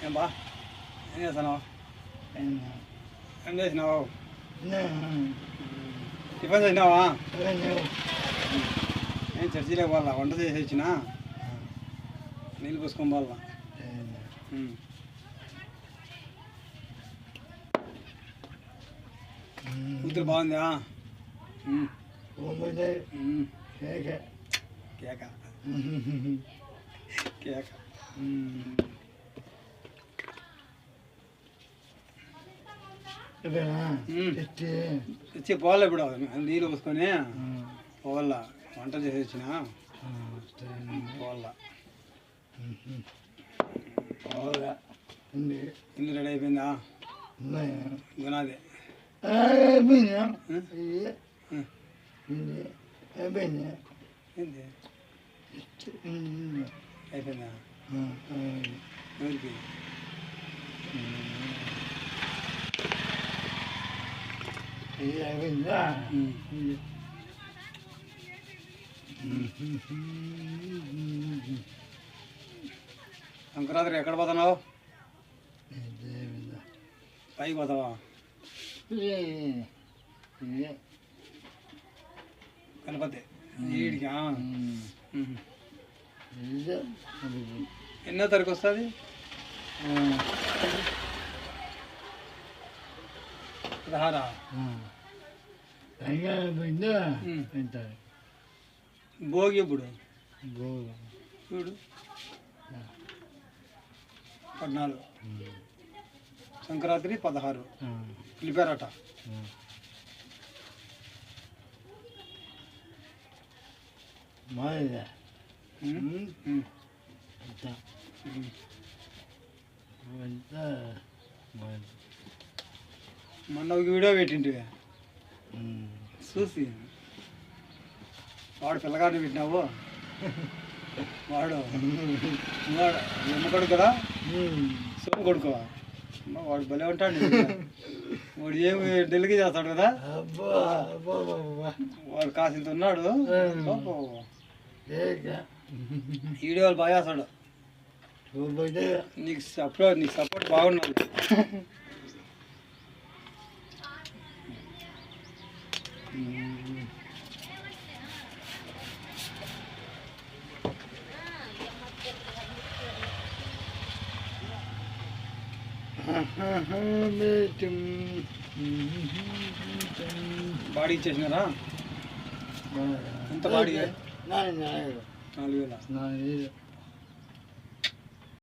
ఏం బా ఏం చేస్తున్నావు? ఏం చేసినావు? టిఫిన్ చేసినావా? ఏం చర్చిలో పోవాలా? వంట చేసి వచ్చినా నీళ్ళు పోసుకొని పోవాలా? కూతురు బాగుందా? కేక కేక కేక తెచ్చి పోవాలి. ఇప్పుడు నీళ్ళు పోసుకొని పోవాలా? వంట చేసి వచ్చినా పోవాలా? ఇల్లు రెడీ అయిపోయిందా? గునాది అయిపోయిందా? ఎవరికి? సంక్రాంతి ఎక్కడ పోతున్నావు? పైకి పోతావా? కనపతి వీడికి ఎన్నో తారీఖు వస్తుంది? 16. భోగి ఎప్పుడు? చూడు 14. సంక్రాంతి 16 పిలిపారట. మొన్న ఒక వీడియో పెట్టింటివి చూసి వాడు పిల్లగాడిని పెట్టినావు. వాడు ఎమ్మ కొడుకు కదా, సోము కొడుకు. వాడు భలే ఉంటాడు. వాడు ఏమి డెలిగి చేస్తాడు కదా, వాడు కాసింత ఉన్నాడు. వీడియోలు బాగా చేస్తాడు. నీకు సపోర్ట్ బాగున్నాడు. బాడీ ఇచ్చేసినారా? ఎంత బాడీ? 4000.